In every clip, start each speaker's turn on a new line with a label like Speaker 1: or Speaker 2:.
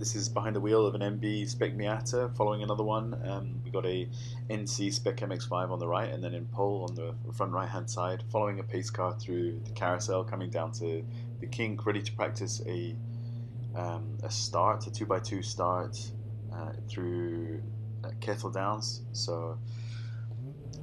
Speaker 1: This is behind the wheel of an MB SPEC Miata, following another one. We got a NC SPEC MX-5 on the right, and then in pole on the front right-hand side, following a pace car through the carousel, coming down to the kink, ready to practice a start, a 2x2 start through Kettle Downs. So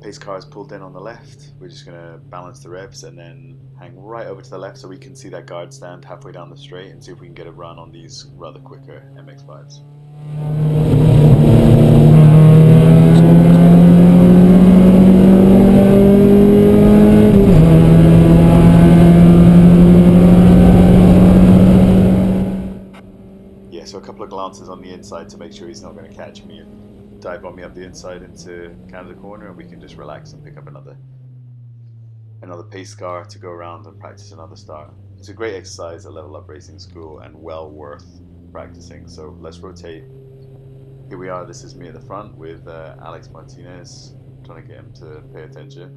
Speaker 1: pace car is pulled in on the left. We're just going to balance the revs and then hang right over to the left so we can see that guard stand halfway down the straight and see if we can get a run on these rather quicker MX-5s. Yeah, so a couple of glances on the inside to make sure he's not going to catch me and dive on me up the inside into Canada corner, and we can just relax and pick up another pace car to go around and practice another start. It's a great exercise at LevelUp Racing School and well worth practicing. So let's rotate. Here we are. This is me at the front with Alex Martinez, trying to get him to pay attention.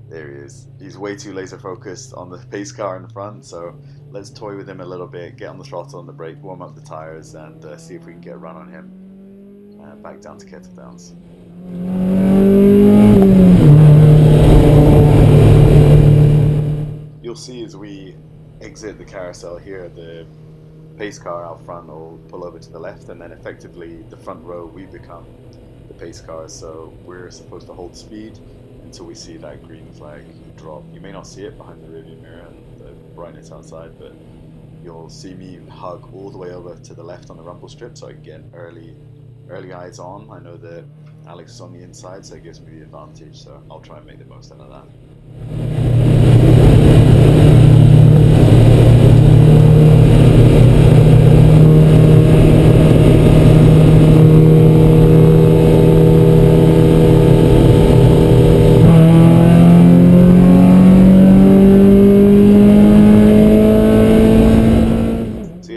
Speaker 1: There he is. He's way too laser focused on the pace car in the front, so let's toy with him a little bit, get on the throttle and the brake, warm up the tires, and see if we can get a run on him back down to Kettle Downs. You'll see as we exit the carousel here, the pace car out front will pull over to the left, and then effectively the front row, we become the pace car. So we're supposed to hold speed until we see that green flag drop. You may not see it behind the rearview mirror and the brightness outside, but you'll see me hug all the way over to the left on the rumble strip so I can get early eyes on. I know that Alex is on the inside, so it gives me the advantage, so I'll try and make the most out of that.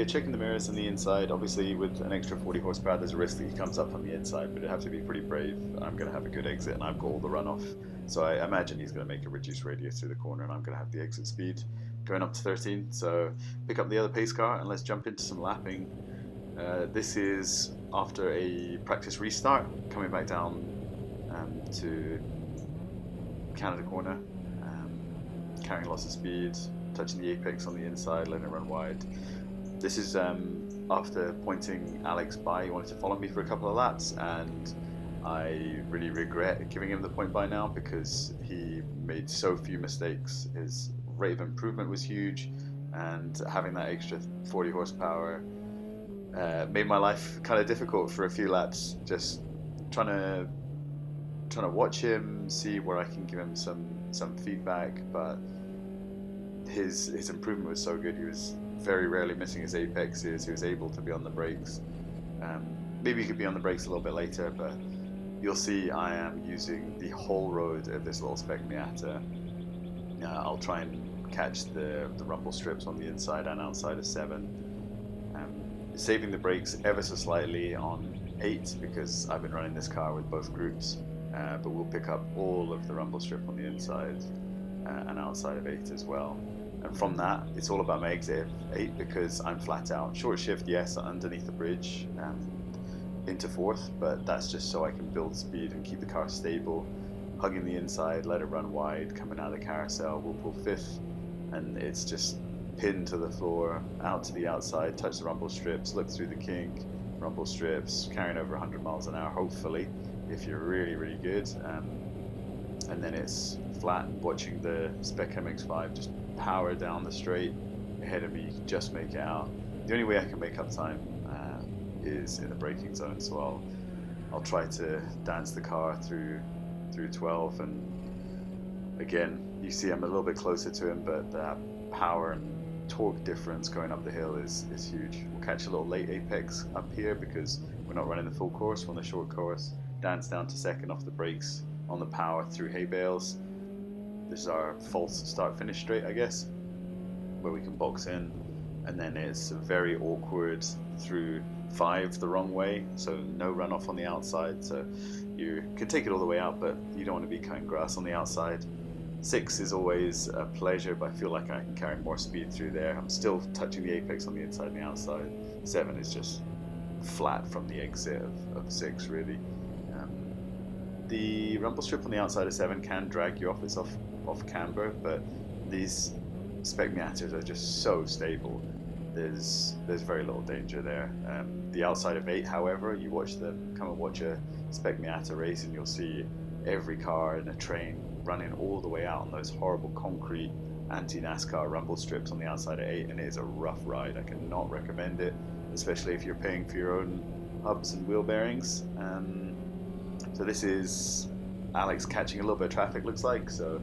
Speaker 1: Checking the mirrors on the inside. Obviously with an extra 40 horsepower there's a risk that he comes up from the inside, but it'd have to be pretty brave. I'm going to have a good exit and I've got all the runoff, so I imagine he's going to make a reduced radius through the corner and I'm going to have the exit speed going up to 13. So pick up the other pace car and let's jump into some lapping. This is after a practice restart, coming back down to Canada corner, carrying lots of speed, touching the apex on the inside, letting it run wide. This is after pointing Alex by. He wanted to follow me for a couple of laps, and I really regret giving him the point by now because he made so few mistakes. His rate of improvement was huge, and having that extra 40 horsepower made my life kind of difficult for a few laps. Just trying to watch him, see where I can give him some feedback, but his improvement was so good. He was very rarely missing his apexes. He was able to be on the brakes. Maybe he could be on the brakes a little bit later, but you'll see I am using the whole road of this little SPEC Miata. I'll try and catch the rumble strips on the inside and outside of 7. Saving the brakes ever so slightly on 8 because I've been running this car with both groups, but we'll pick up all of the rumble strip on the inside and outside of 8 as well. And from that, it's all about my exit of 8 because I'm flat out. Short shift, yes, underneath the bridge into 4th, but that's just so I can build speed and keep the car stable. Hugging the inside, let it run wide, coming out of the carousel, we'll pull 5th, and it's just pinned to the floor, out to the outside, touch the rumble strips, look through the kink, rumble strips, carrying over 100 miles an hour, hopefully, if you're really, really good. And then it's flat, watching the SPEC MX-5 just power down the straight ahead of me, just make it out. The only way I can make up time is in the braking zone, so I'll try to dance the car through 12, and again you see I'm a little bit closer to him, but that power and torque difference going up the hill is huge. We'll catch a little late apex up here because we're not running the full course, we're on the short course. Dance down to 2nd off the brakes on the power through hay bales. This is our false start finish straight, I guess, where we can box in, and then it's very awkward through 5 the wrong way, so no runoff on the outside, so you can take it all the way out, but you don't want to be cutting grass on the outside. 6 is always a pleasure, but I feel like I can carry more speed through there. I'm still touching the apex on the inside and the outside. 7 is just flat from the exit of 6, really. The rumble strip on the outside of 7 can drag you off. It's off camber, but these SPEC Miatas are just so stable. There's very little danger there. The outside of 8, however, you come and watch a SPEC Miata race, and you'll see every car in a train running all the way out on those horrible concrete anti-NASCAR rumble strips on the outside of 8, and it is a rough ride. I cannot recommend it, especially if you're paying for your own hubs and wheel bearings. So this is Alex catching a little bit of traffic, looks like, so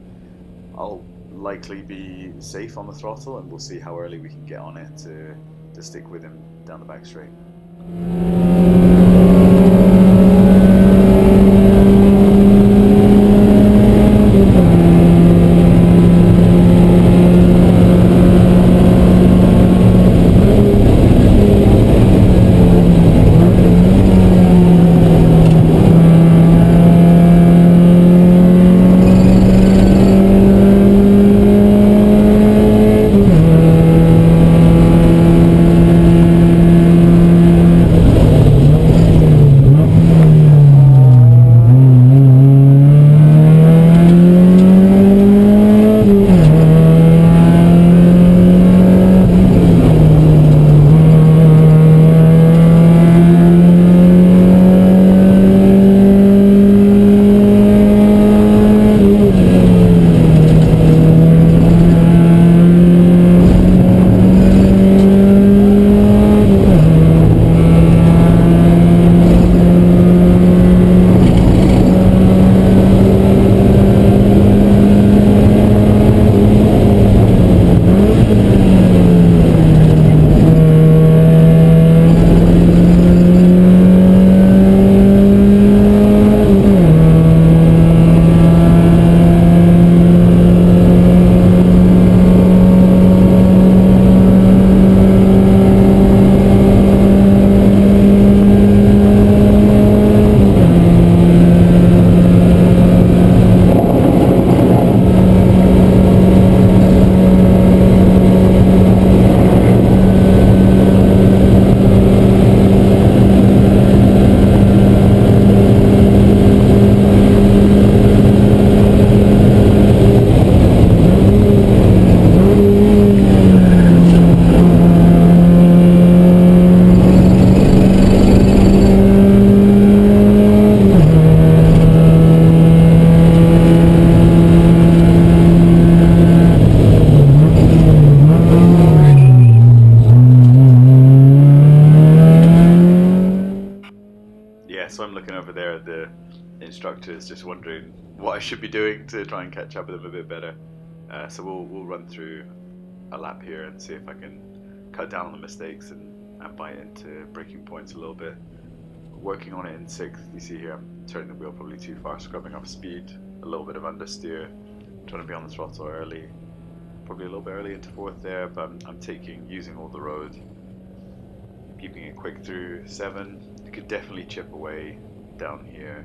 Speaker 1: I'll likely be safe on the throttle, and we'll see how early we can get on it to stick with him down the back straight. So I'm looking over there at the instructors, just wondering what I should be doing to try and catch up with them a bit better. So we'll run through a lap here and see if I can cut down on the mistakes and bite into braking points a little bit. Working on it in 6th, you see here I'm turning the wheel probably too far, scrubbing up speed, a little bit of understeer, trying to be on the throttle early, probably a little bit early into 4th there, but I'm using all the road, keeping it quick through 7. You could definitely chip away down here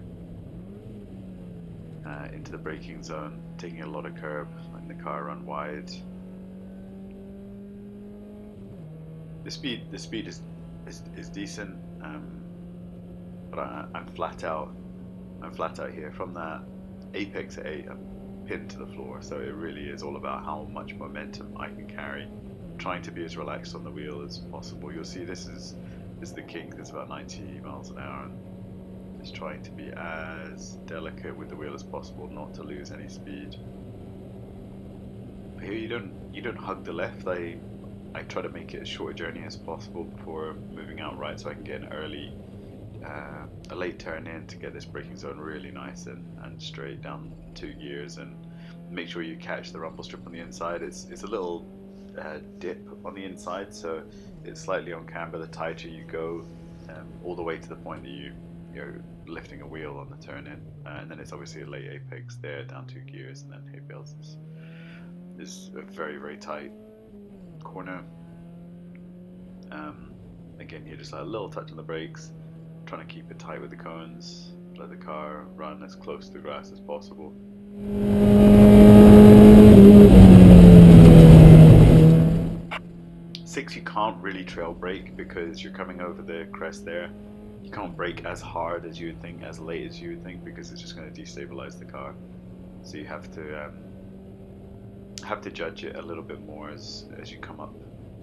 Speaker 1: into the braking zone, taking a lot of curb, letting the car run wide. The speed is decent, but I'm flat out. I'm flat out here from that apex at 8. I'm pinned to the floor, so it really is all about how much momentum I can carry. Trying to be as relaxed on the wheel as possible. You'll see this is the king. It's about 90 miles an hour, and just trying to be as delicate with the wheel as possible, not to lose any speed. But here you don't hug the left. I try to make it as short a journey as possible before moving out right, so I can get an early, a late turn in to get this braking zone really nice and straight down 2 gears, and make sure you catch the rumble strip on the inside. It's a little dip on the inside, so it's slightly on camber the tighter you go, all the way to the point that you're lifting a wheel on the turn in, and then it's obviously a late apex there, down 2 gears, and then hay bales is a very, very tight corner. Again, here just a little touch on the brakes, trying to keep it tight with the cones, let the car run as close to the grass as possible. 6 you can't really trail brake because you're coming over the crest there. You can't brake as hard as you would think, as late as you would think, because it's just going to destabilize the car. So you have to judge it a little bit more as you come up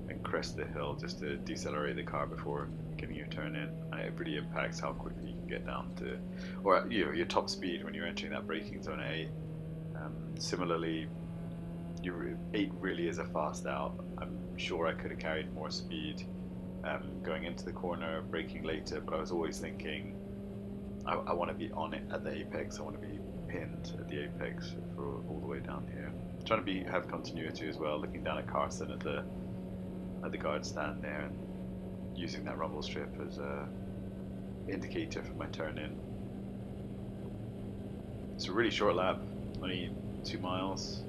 Speaker 1: and crest the hill, just to decelerate the car before getting your turn in. And it really impacts how quickly you can get down to, or your top speed when you're entering that braking zone at 8. Similarly, 8 really is a fast out. I'm sure I could have carried more speed going into the corner, braking later, but I was always thinking I want to be on it at the apex. I want to be pinned at the apex for all the way down here. Trying to have continuity as well, looking down at Carson at the guard stand there, and using that rumble strip as a indicator for my turn in. It's a really short lap, only 2 miles.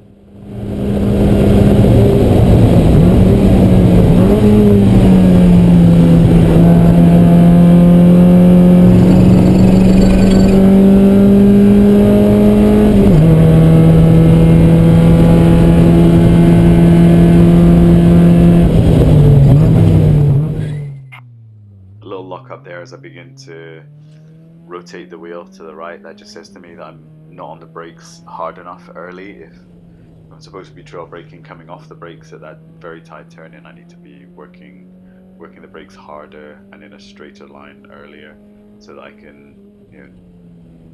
Speaker 1: As I begin to rotate the wheel to the right, that just says to me that I'm not on the brakes hard enough early. If I'm supposed to be trail braking coming off the brakes at that very tight turn in, I need to be working the brakes harder and in a straighter line earlier, so that I can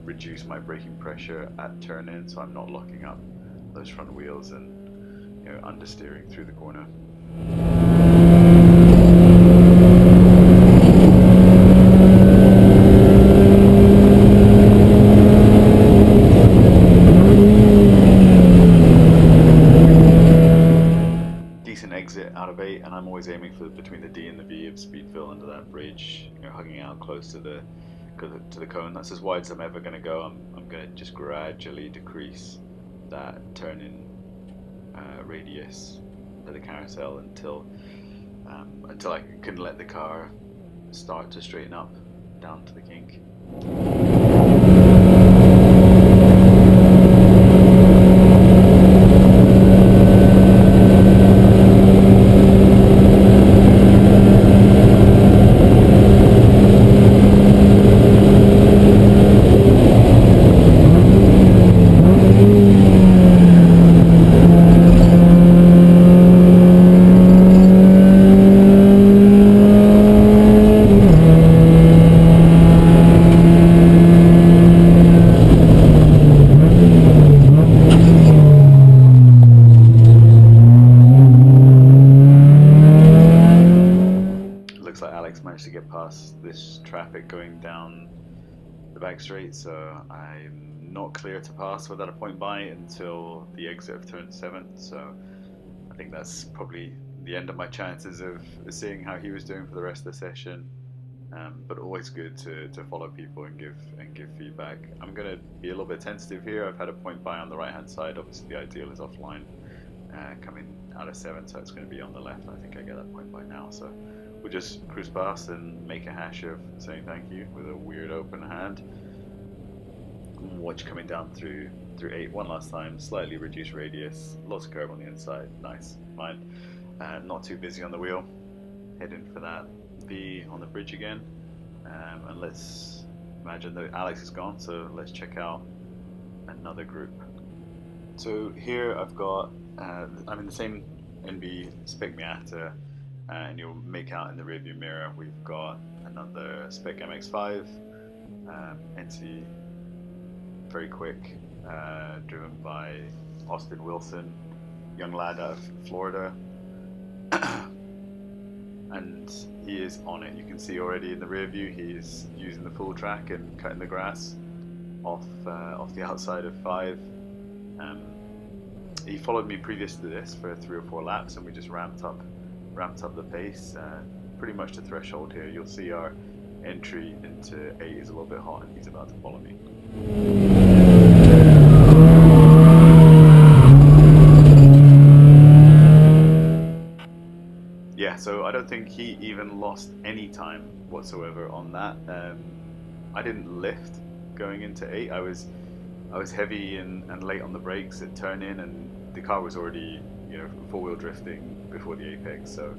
Speaker 1: reduce my braking pressure at turn in, so I'm not locking up those front wheels and understeering through the corner. Exit out of 8, and I'm always aiming for between the D and the V of speed fill under that bridge, hugging out close to the cone. That's as wide as I'm ever going to go. I'm going to just gradually decrease that turn in radius of the carousel until I can let the car start to straighten up down to the kink. Managed to get past this traffic going down the back straight, so I'm not clear to pass without a point by until the exit of turn 7. So I think that's probably the end of my chances of seeing how he was doing for the rest of the session. But always good to follow people and give feedback. I'm going to be a little bit tentative here. I've had a point by on the right hand side. Obviously the ideal is offline, coming out of 7, so it's going to be on the left. I think I get that point by now, so we'll just cruise past and make a hash of saying thank you with a weird open hand. Watch coming down through 8 one last time, slightly reduced radius, lots of curve on the inside, nice, fine. Not too busy on the wheel, heading for that V on the bridge again, and let's imagine that Alex is gone, so let's check out another group. So here I've got, I'm in the same NB SPEC Miata, and you'll make out in the rearview mirror we've got another SPEC MX-5, NC, very quick, driven by Austin Wilson, young lad out of Florida, and he is on it. You can see already in the rear view he's using the full track and cutting the grass off the outside of 5. He followed me previous to this for 3 or 4 laps, and we just ramped up the pace pretty much to threshold here. You'll see our entry into 8 is a little bit hot, and he's about to follow me. Yeah, so I don't think he even lost any time whatsoever on that. I didn't lift going into 8. I was heavy and late on the brakes at turn in, and the car was already 4-wheel drifting before the apex. So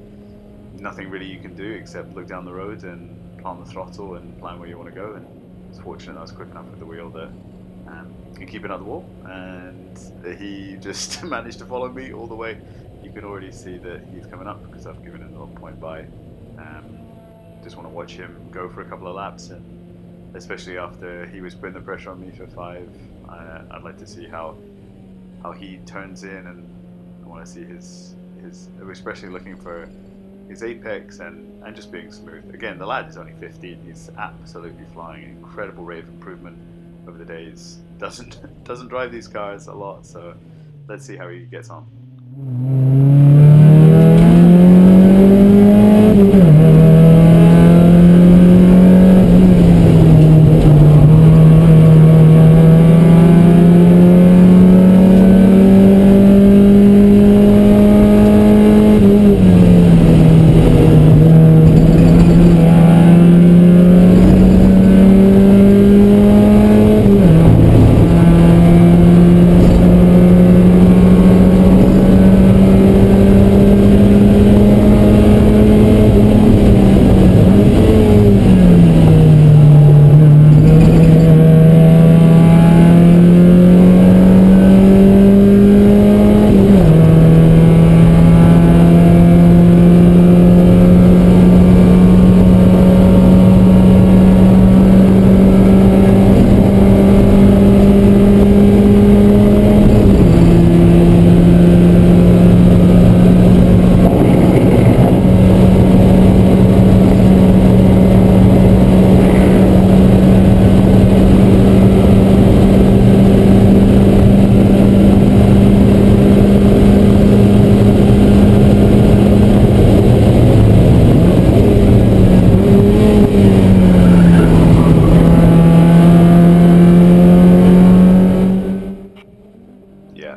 Speaker 1: nothing really you can do except look down the road and plant the throttle and plan where you want to go. And it's fortunate I was quick enough with the wheel that can keep it at the wall, and he just managed to follow me all the way. You can already see that he's coming up because I've given him a little point by. Just want to watch him go for a couple of laps, and especially after he was putting the pressure on me for 5, I'd like to see how he turns in, and I want to see his especially looking for his apex and just being smooth. Again, the lad is only 15. He's absolutely flying. Incredible rate of improvement over the days. Doesn't drive these cars a lot, so let's see how he gets on.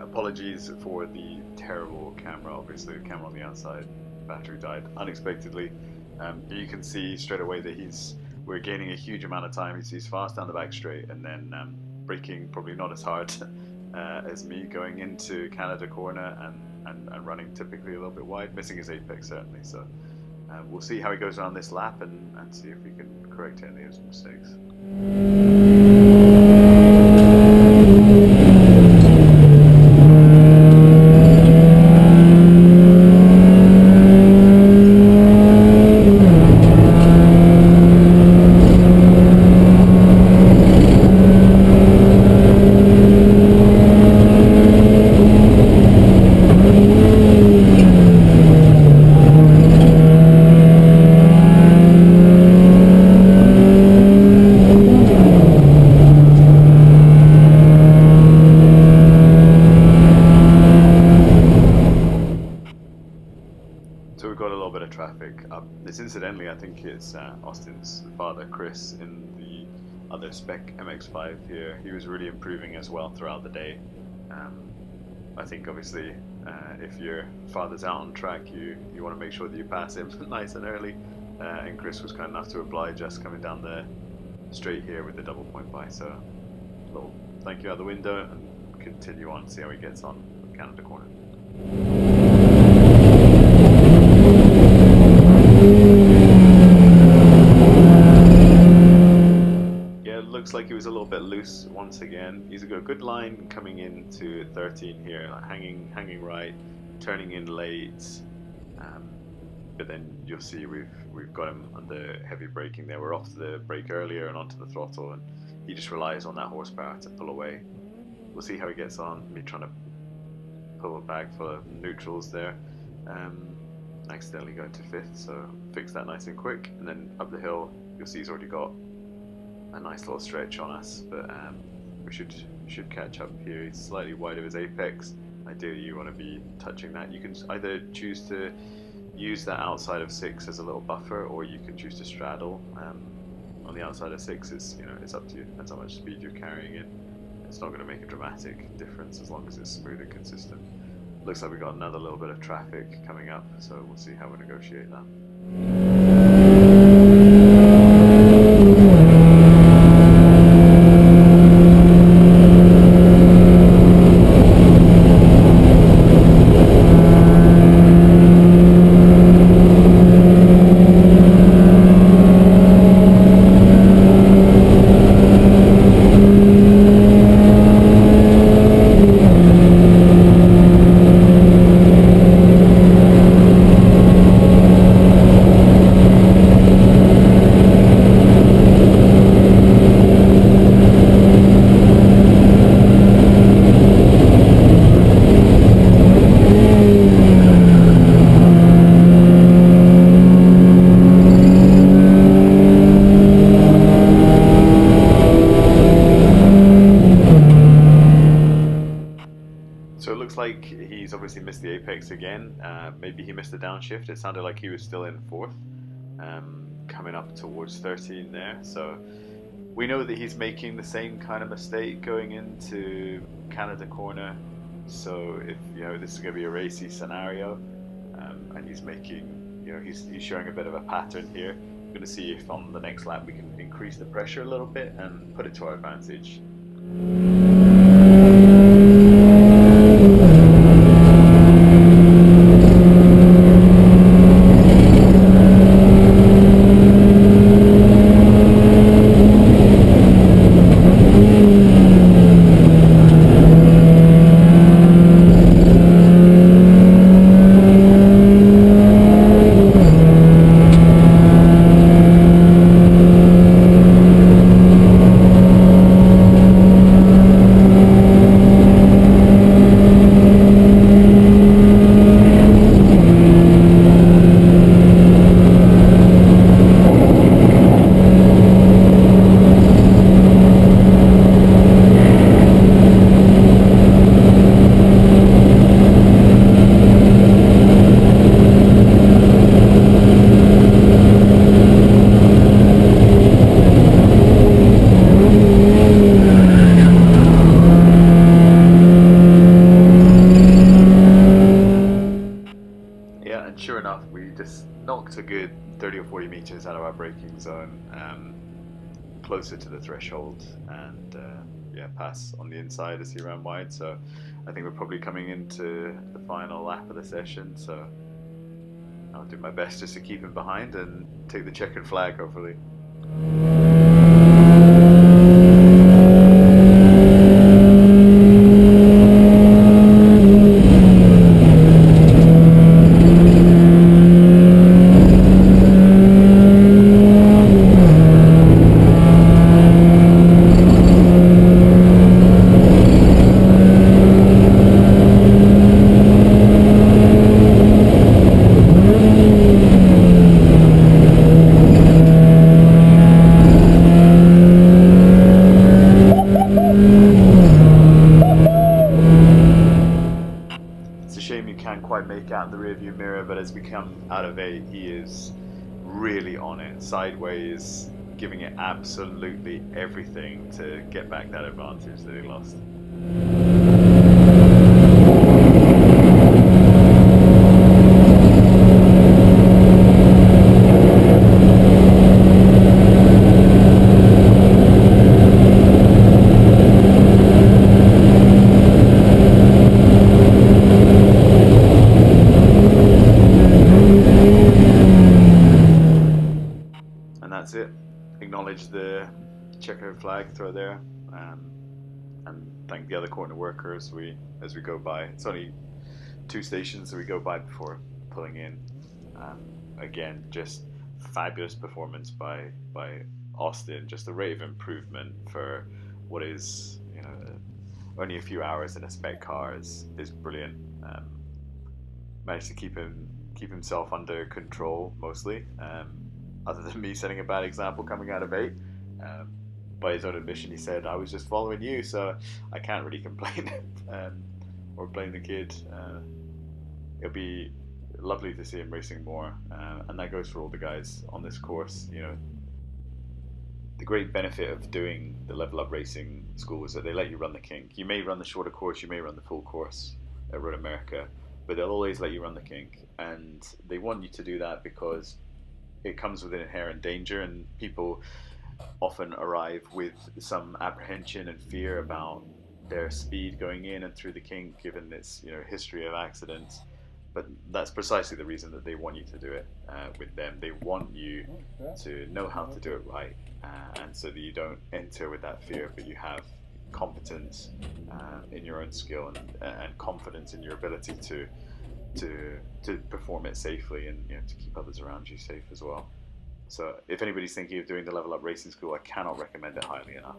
Speaker 1: Apologies for the terrible camera. Obviously, the camera on the outside, battery died unexpectedly. You can see straight away that we're gaining a huge amount of time. He's fast down the back straight, and then braking probably not as hard as me going into Canada corner and running typically a little bit wide, missing his apex certainly. So we'll see how he goes around this lap and see if we can correct any of his mistakes. So we've got a little bit of traffic up. This incidentally, I think it's Austin's father, Chris, in the other SPEC MX-5 here. He was really improving as well throughout the day. I think obviously if your father's out on track, you want to make sure that you pass him nice and early. And Chris was kind enough to oblige us coming down the straight here with the double point by. So a little thank you out the window and continue on, see how he gets on with Canada corner. Looks like he was a little bit loose once again. He's got a good line coming into 13 here, like hanging right, turning in late. But then you'll see we've got him under heavy braking there. We're off the brake earlier and onto the throttle, and he just relies on that horsepower to pull away. We'll see how he gets on. Me trying to pull a bag full of neutrals there. Accidentally going to 5th, so fix that nice and quick. And then up the hill, you'll see he's already got a nice little stretch on us, but we should catch up here. He's slightly wide of his apex. Ideally you want to be touching that. You can either choose to use that outside of 6 as a little buffer, or you can choose to straddle. On the outside of 6, it's up to you. Depends how much speed you're carrying in. It's not going to make a dramatic difference as long as it's smooth and consistent. Looks like we've got another little bit of traffic coming up, so we'll see how we negotiate that. obviously missed the apex again. Maybe he missed the downshift. It sounded like he was still in fourth, coming up towards 13 there. So we know that he's making the same kind of mistake going into Canada corner. So if this is going to be a racy scenario, and he's making, he's showing a bit of a pattern here. I'm going to see if on the next lap we can increase the pressure a little bit and put it to our advantage. Sure enough, we just knocked a good 30 or 40 meters out of our braking zone, closer to the threshold, and pass on the inside as he ran wide. So I think we're probably coming into the final lap of the session, so I'll do my best just to keep him behind and take the checkered flag, hopefully. Quite make out in the rearview mirror, but as we come out of 8, he is really on it, sideways, giving it absolutely everything to get back that advantage that he lost. That's it. Acknowledge the checkered flag throw there, and thank the other corner workers as we go by. It's only 2 stations that we go by before pulling in. Again, just fabulous performance by Austin. Just the rate of improvement for what is only a few hours in a spec car is brilliant. Managed to keep himself under control mostly. Other than me setting a bad example coming out of 8. By his own admission, he said, I was just following you, so I can't really complain or blame the kid. It'll be lovely to see him racing more, and that goes for all the guys on this course. The great benefit of doing the LevelUp racing school is that they let you run the kink. You may run the shorter course, you may run the full course at Road America, but they'll always let you run the kink, and they want you to do that because it comes with an inherent danger, and people often arrive with some apprehension and fear about their speed going in and through the kink, given its history of accidents. But that's precisely the reason that they want you to do it with them. They want you to know how to do it right, and so that you don't enter with that fear, but you have competence in your own skill and confidence in your ability to perform it safely, and to keep others around you safe as well. So if anybody's thinking of doing the LevelUp Racing School, I cannot recommend it highly enough.